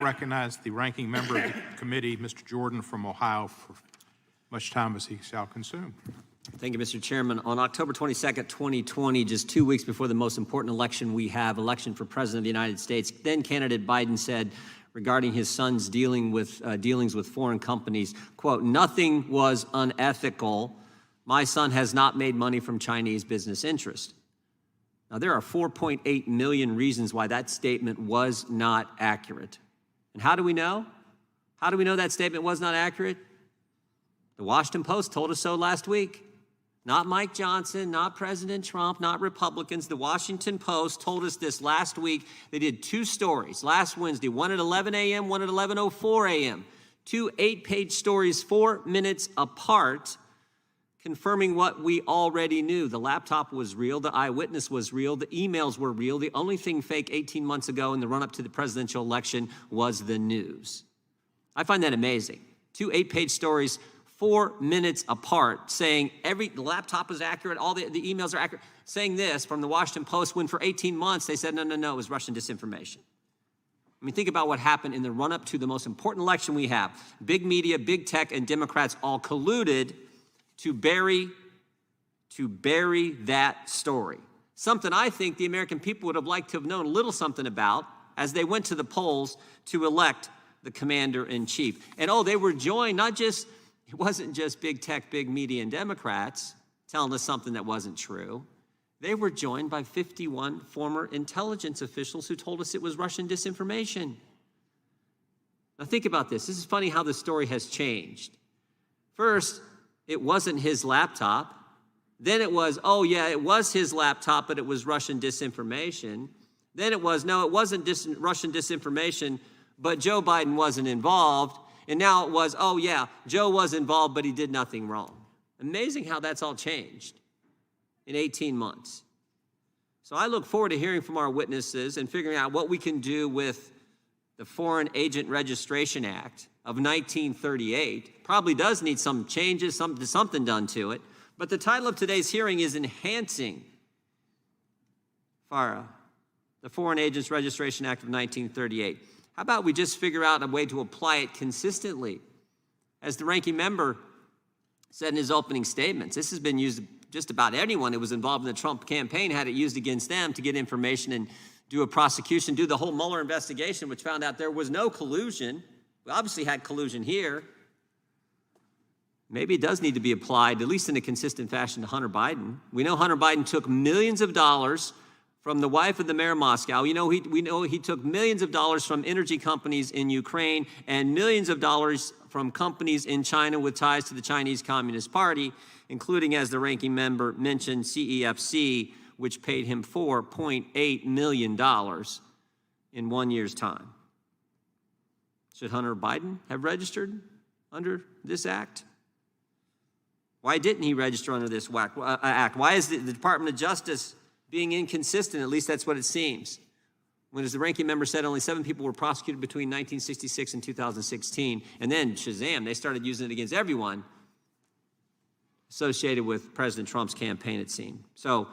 Recognize the ranking member of the committee, Mr. Jordan from Ohio, for much time as he shall consume. Thank you, Mr. Chairman. On October 22nd, 2020, just 2 weeks before the most important election we have, election for President of the United States, then candidate Biden said regarding his son's dealings with foreign companies, quote, "Nothing was unethical. My son has not made money from Chinese business interests." Now, there are 4.8 million reasons why that statement was not accurate. And how do we know? How do we know that statement was not accurate? The Washington Post told us so last week. Not Mike Johnson, not President Trump, not Republicans. The Washington Post told us this last week. They did 2 stories last Wednesday, one at 11 a.m., one at 11:04 a.m. 2 8-page stories, 4 minutes apart, confirming what we already knew. The laptop was real, the eyewitness was real, the emails were real. The only thing fake 18 months ago in the run-up to the presidential election was the news. I find that amazing. 2 8-page stories, 4 minutes apart, saying the laptop is accurate, all the emails are accurate, saying this from the Washington Post, when for 18 months they said, no, it was Russian disinformation. I mean, think about what happened in the run-up to the most important election we have. Big media, big tech, and Democrats all colluded to bury that story. Something I think the American people would have liked to have known a little something about as they went to the polls to elect the commander-in-chief. And they were joined it wasn't just big tech, big media, and Democrats telling us something that wasn't true. They were joined by 51 former intelligence officials who told us it was Russian disinformation. Now think about this. This is funny how the story has changed. First, it wasn't his laptop. Then it was, it was his laptop, but it was Russian disinformation. Then it was, no, it wasn't Russian disinformation, but Joe Biden wasn't involved. And now it was, Joe was involved, but he did nothing wrong. Amazing how that's all changed in 18 months. So I look forward to hearing from our witnesses and figuring out what we can do with the Foreign Agent Registration Act of 1938. Probably does need some changes, something done to it. But the title of today's hearing is Enhancing FARA, the Foreign Agents Registration Act of 1938. How about we just figure out a way to apply it consistently? As the ranking member said in his opening statements, this has been used just about anyone who was involved in the Trump campaign had it used against them to get information and do a prosecution, do the whole Mueller investigation, which found out there was no collusion. We obviously had collusion here. Maybe it does need to be applied, at least in a consistent fashion, to Hunter Biden. We know Hunter Biden took millions of dollars from the wife of the mayor of Moscow. We know he took millions of dollars from energy companies in Ukraine and millions of dollars from companies in China with ties to the Chinese Communist Party, including, as the ranking member mentioned, CEFC, which paid him $4.8 million in 1 year's time. Should Hunter Biden have registered under this act? Why didn't he register under this act? Why is the Department of Justice being inconsistent? At least that's what it seems. When, as the ranking member said, only 7 people were prosecuted between 1966 and 2016, and then, shazam, they started using it against everyone associated with President Trump's campaign, it seemed. So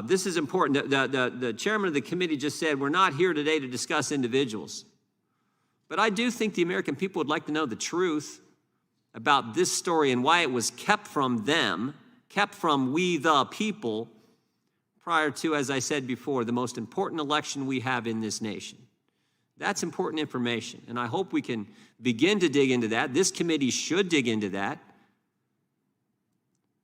this is important. The chairman of the committee just said, we're not here today to discuss individuals. But I do think the American people would like to know the truth about this story and why it was kept from them, kept from we the people, prior to, as I said before, the most important election we have in this nation. That's important information, and I hope we can begin to dig into that. This committee should dig into that.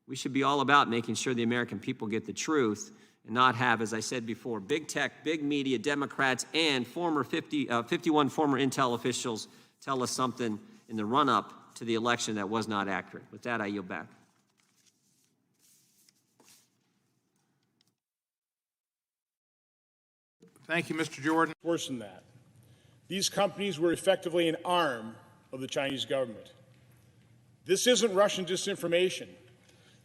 We should be all about making sure the American people get the truth and not have, as I said before, big tech, big media, Democrats, and 51 former intel officials tell us something in the run-up to the election that was not accurate. With that, I yield back. Thank you, Mr. Jordan. Worse than that. These companies were effectively an arm of the Chinese government. This isn't Russian disinformation.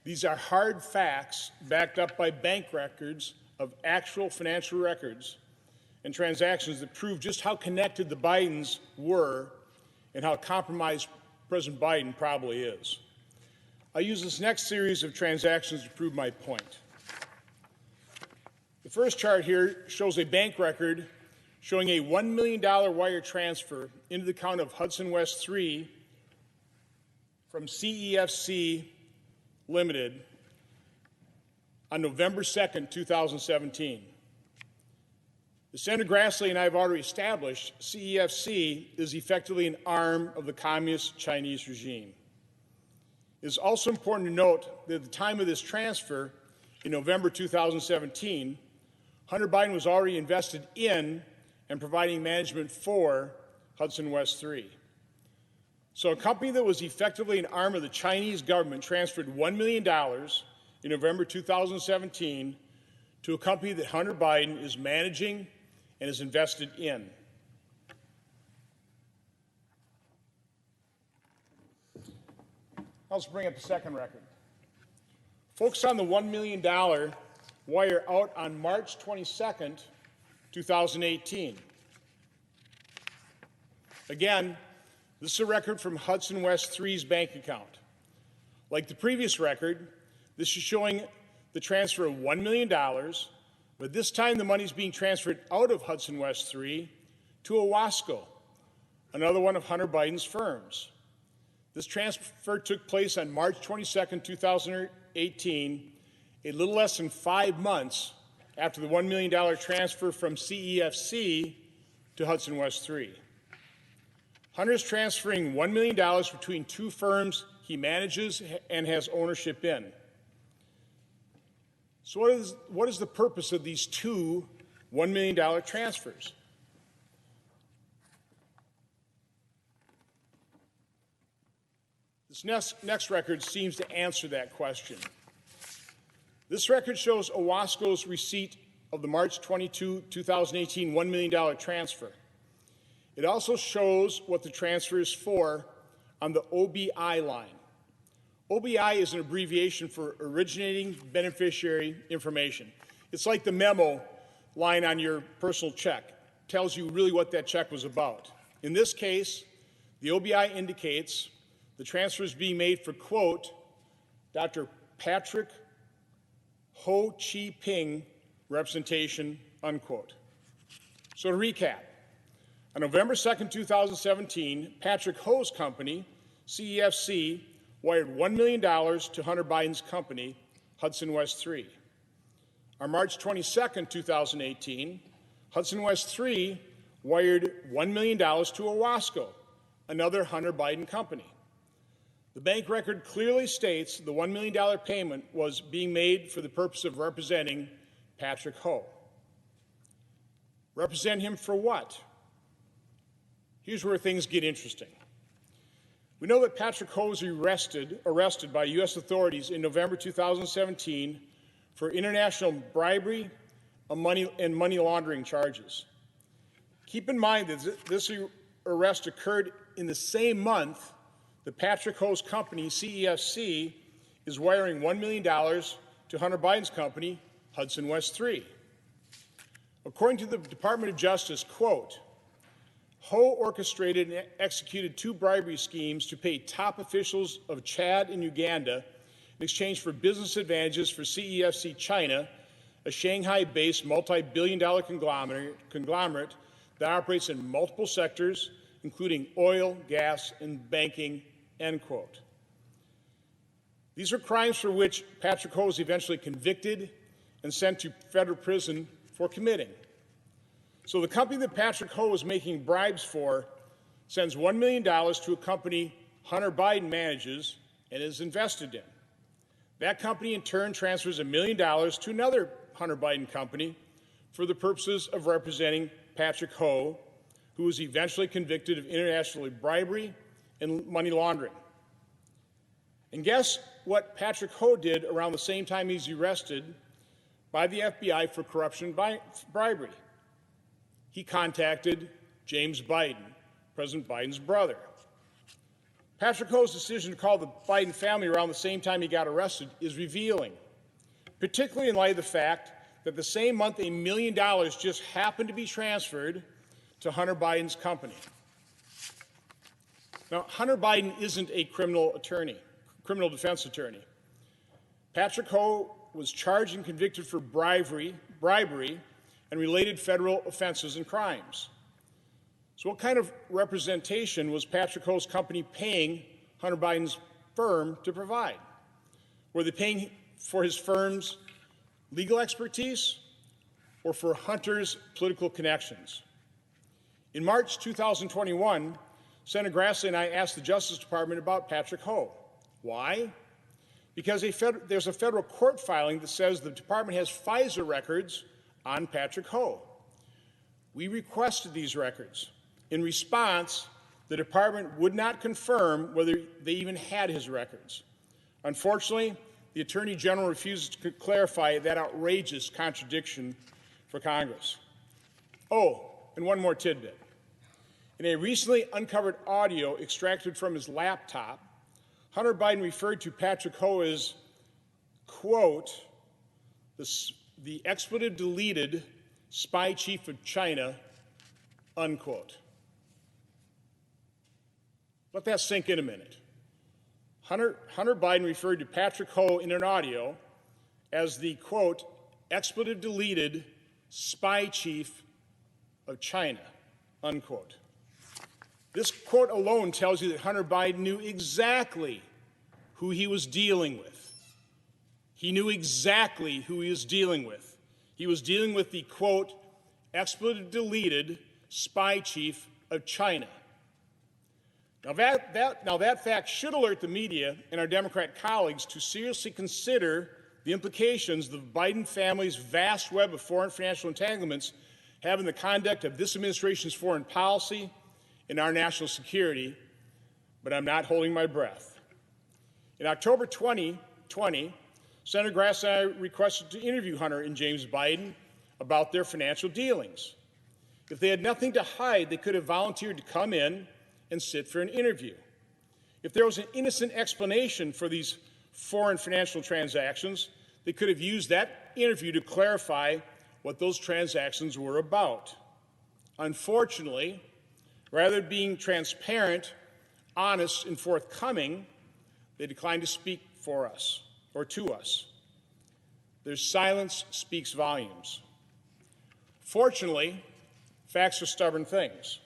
These are hard facts backed up by bank records of actual financial records and transactions that prove just how connected the Bidens were and how compromised President Biden probably is. I'll use this next series of transactions to prove my point. The first chart here shows a bank record showing a $1 million wire transfer into the account of Hudson West 3 from CEFC Limited on November 2nd, 2017. As Senator Grassley and I have already established, CEFC is effectively an arm of the Communist Chinese regime. It is also important to note that at the time of this transfer, in November 2017, Hunter Biden was already invested in and providing management for Hudson West 3. So a company that was effectively an arm of the Chinese government transferred $1 million in November 2017 to a company that Hunter Biden is managing and is invested in. Let's bring up the second record. Focus on the $1 million wire out on March 22nd, 2018. Again, this is a record from Hudson West 3's bank account. Like the previous record, this is showing the transfer of $1 million, but this time the money is being transferred out of Hudson West 3 to Owasco, another one of Hunter Biden's firms. This transfer took place on March 22nd, 2018, a little less than 5 months after the $1 million transfer from CEFC to Hudson West 3. Hunter is transferring $1 million between two firms he manages and has ownership in. So what is the purpose of these two $1 million transfers? This next record seems to answer that question. This record shows Owasco's receipt of the March 22, 2018 $1 million transfer. It also shows what the transfer is for on the OBI line. OBI is an abbreviation for Originating Beneficiary Information. It's like the memo line on your personal check. It tells you really what that check was about. In this case, the OBI indicates the transfer is being made for, quote, Dr. Patrick Ho Chi Ping representation, unquote. So to recap, on November 2nd, 2017, Patrick Ho's company, CEFC, wired $1 million to Hunter Biden's company, Hudson West 3. On March 22nd, 2018, Hudson West 3 wired $1 million to Owasco, another Hunter Biden company. The bank record clearly states the $1 million payment was being made for the purpose of representing Patrick Ho. Represent him for what? Here's where things get interesting. We know that Patrick Ho was arrested by U.S. authorities in November 2017 for international bribery and money laundering charges. Keep in mind that this arrest occurred in the same month that Patrick Ho's company, CEFC, is wiring $1 million to Hunter Biden's company, Hudson West 3. According to the Department of Justice, quote, Ho orchestrated and executed two bribery schemes to pay top officials of Chad and Uganda in exchange for business advantages for CEFC China, a Shanghai-based multi-billion-dollar conglomerate that operates in multiple sectors, including oil, gas, and banking, end quote. These are crimes for which Patrick Ho was eventually convicted and sent to federal prison for committing. So the company that Patrick Ho was making bribes for sends $1 million to a company Hunter Biden manages and is invested in. That company in turn transfers $1 million to another Hunter Biden company for the purposes of representing Patrick Ho, who was eventually convicted of international bribery and money laundering. And guess what Patrick Ho did around the same time he's arrested by the FBI for corruption and bribery? He contacted James Biden, President Biden's brother. Patrick Ho's decision to call the Biden family around the same time he got arrested is revealing, particularly in light of the fact that the same month $1 million just happened to be transferred to Hunter Biden's company. Now, Hunter Biden isn't a criminal defense attorney. Patrick Ho was charged and convicted for bribery and related federal offenses and crimes. So what kind of representation was Patrick Ho's company paying Hunter Biden's firm to provide? Were they paying for his firm's legal expertise or for Hunter's political connections? In March 2021, Senator Grassley and I asked the Justice Department about Patrick Ho. Why? Because there's a federal court filing that says the department has FISA records on Patrick Ho. We requested these records. In response, the department would not confirm whether they even had his records. Unfortunately, the Attorney General refuses to clarify that outrageous contradiction for Congress. Oh, and one more tidbit. In a recently uncovered audio extracted from his laptop, Hunter Biden referred to Patrick Ho as, quote, the expletive-deleted spy chief of China, unquote. Let that sink in a minute. Hunter Biden referred to Patrick Ho in an audio as the, quote, expletive-deleted spy chief of China, unquote. This quote alone tells you that Hunter Biden knew exactly who he was dealing with. He knew exactly who he was dealing with. He was dealing with the, quote, expletive-deleted spy chief of China. Now that fact should alert the media and our Democrat colleagues to seriously consider the implications the Biden family's vast web of foreign financial entanglements have in the conduct of this administration's foreign policy and our national security, but I'm not holding my breath. In October 2020, Senator Grass and I requested to interview Hunter and James Biden about their financial dealings. If they had nothing to hide, they could have volunteered to come in and sit for an interview. If there was an innocent explanation for these foreign financial transactions, they could have used that interview to clarify what those transactions were about. Unfortunately, rather than being transparent, honest, and forthcoming, they declined to speak for us or to us. Their silence speaks volumes. Fortunately, facts are stubborn things.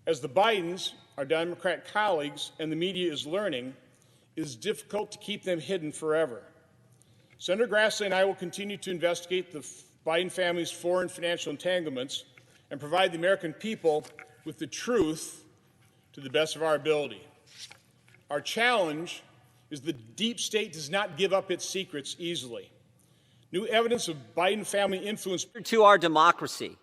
As the Bidens, our Democrat colleagues, and the media is learning, it is difficult to keep them hidden forever. Senator Grassley and I will continue to investigate the Biden family's foreign financial entanglements and provide the American people with the truth to the best of our ability. Our challenge is the deep state does not give up its secrets easily. New evidence of Biden family influence to our democracy.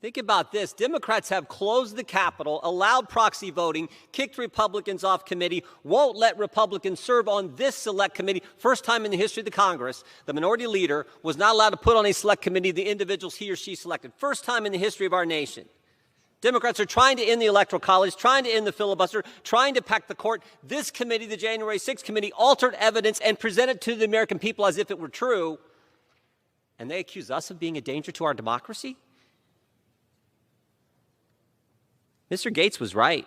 Think about this. Democrats have closed the Capitol, allowed proxy voting, kicked Republicans off committee, won't let Republicans serve on this select committee. First time in the history of the Congress, the minority leader was not allowed to put on a select committee the individuals he or she selected. First time in the history of our nation. Democrats are trying to end the Electoral College, trying to end the filibuster, trying to pack the court. This committee, the January 6th committee, altered evidence and presented to the American people as if it were true. And they accuse us of being a danger to our democracy? Mr. Gates was right.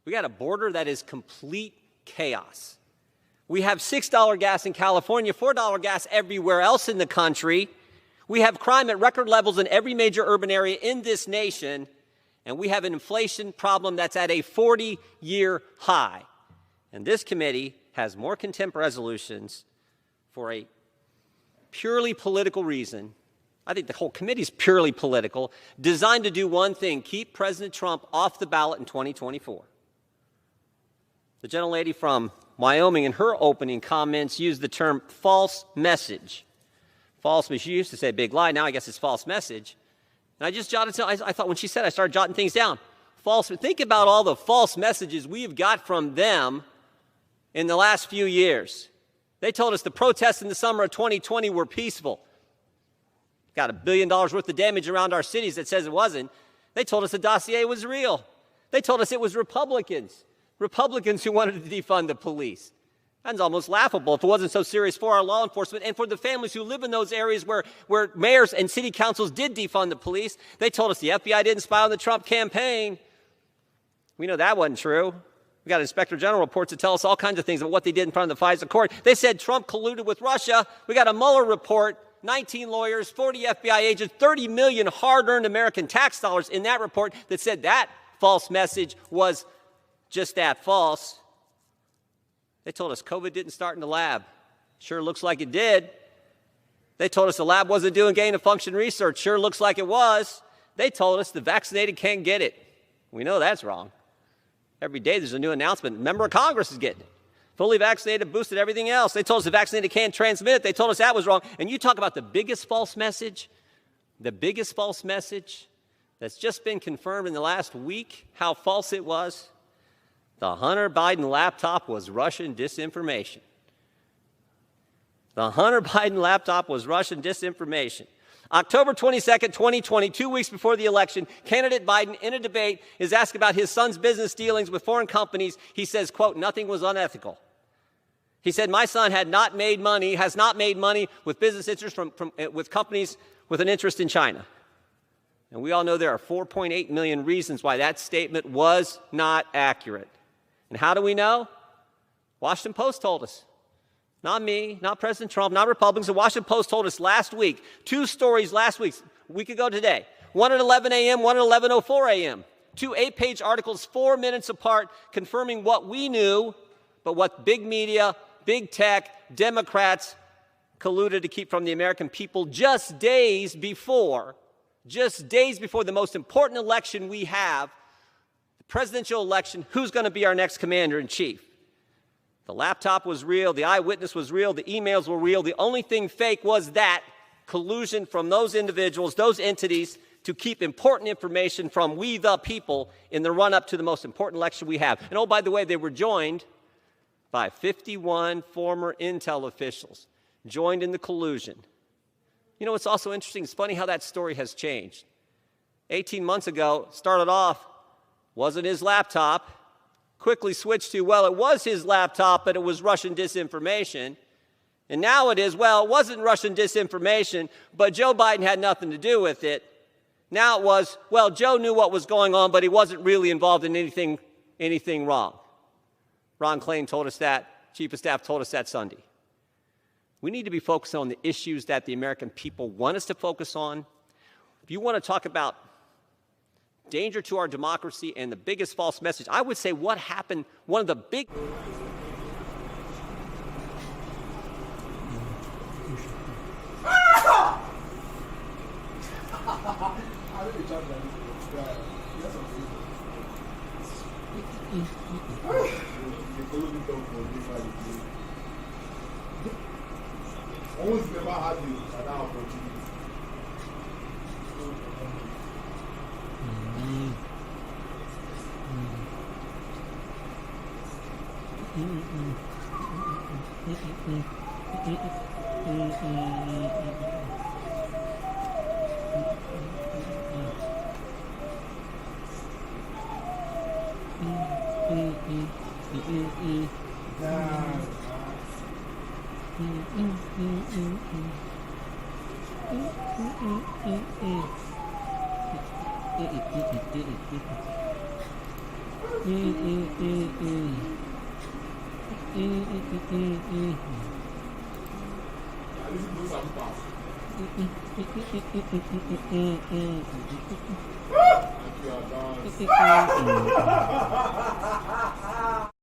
We got a border that is complete chaos. We have $6 gas in California, $4 gas everywhere else in the country. We have crime at record levels in every major urban area in this nation. And we have an inflation problem that's at a 40-year high. And this committee has more contempt resolutions for a purely political reason. I think the whole committee is purely political, designed to do one thing, keep President Trump off the ballot in 2024. The gentlelady from Wyoming in her opening comments used the term false message. False, she used to say big lie, now I guess it's false message. And I just jotted down, I thought when she said, I started jotting things down. False, think about all the false messages we've got from them in the last few years. They told us the protests in the summer of 2020 were peaceful. Got $1 billion worth of damage around our cities that says it wasn't. They told us the dossier was real. They told us it was Republicans who wanted to defund the police. That's almost laughable if it wasn't so serious for our law enforcement and for the families who live in those areas where mayors and city councils did defund the police. They told us the FBI didn't spy on the Trump campaign. We know that wasn't true. We got Inspector General reports that tell us all kinds of things about what they did in front of the FISA court. They said Trump colluded with Russia. We got a Mueller report 19 lawyers, 40 FBI agents, 30 million hard-earned American tax dollars in that report that said that false message was just that, false. They told us COVID didn't start in the lab. Sure looks like it did. They told us the lab wasn't doing gain-of-function research. Sure looks like it was. They told us the vaccinated can't get it. We know that's wrong. Every day there's a new announcement. A member of Congress is getting it. Fully vaccinated, boosted, everything else. They told us the vaccinated can't transmit it. They told us that was wrong. And you talk about the biggest false message that's just been confirmed in the last week, how false it was. The Hunter Biden laptop was Russian disinformation. The Hunter Biden laptop was Russian disinformation. October 22nd, 2020, 2 weeks before the election, candidate Biden, in a debate, is asked about his son's business dealings with foreign companies. He says, quote, nothing was unethical. He said, my son has not made money with business interests with companies with an interest in China. And we all know there are 4.8 million reasons why that statement was not accurate. And how do we know? Washington Post told us. Not me, not President Trump, not Republicans. The Washington Post told us last week, 2 stories last week, a week ago today, one at 11 a.m., one at 11:04 a.m., 2 8-page articles 4 minutes apart confirming what we knew, but what big media, big tech, Democrats colluded to keep from the American people just days before the most important election we have, the presidential election, who's going to be our next commander-in-chief. The laptop was real, the eyewitness was real, the emails were real. The only thing fake was that collusion from those individuals, those entities, to keep important information from we the people in the run-up to the most important election we have. And oh, by the way, they were joined by 51 former intel officials, joined in the collusion. You know, it's also interesting, it's funny how that story has changed. 18 months ago, started off, wasn't his laptop, quickly switched to, well, it was his laptop, but it was Russian disinformation. And now it is, well, it wasn't Russian disinformation, but Joe Biden had nothing to do with it. Now it was, well, Joe knew what was going on, but he wasn't really involved in anything wrong. Ron Klain told us that. Chief of Staff told us that Sunday. We need to be focused on the issues that the American people want us to focus on. If you want to talk about danger to our democracy and the biggest false message, I would say what happened, one of the big...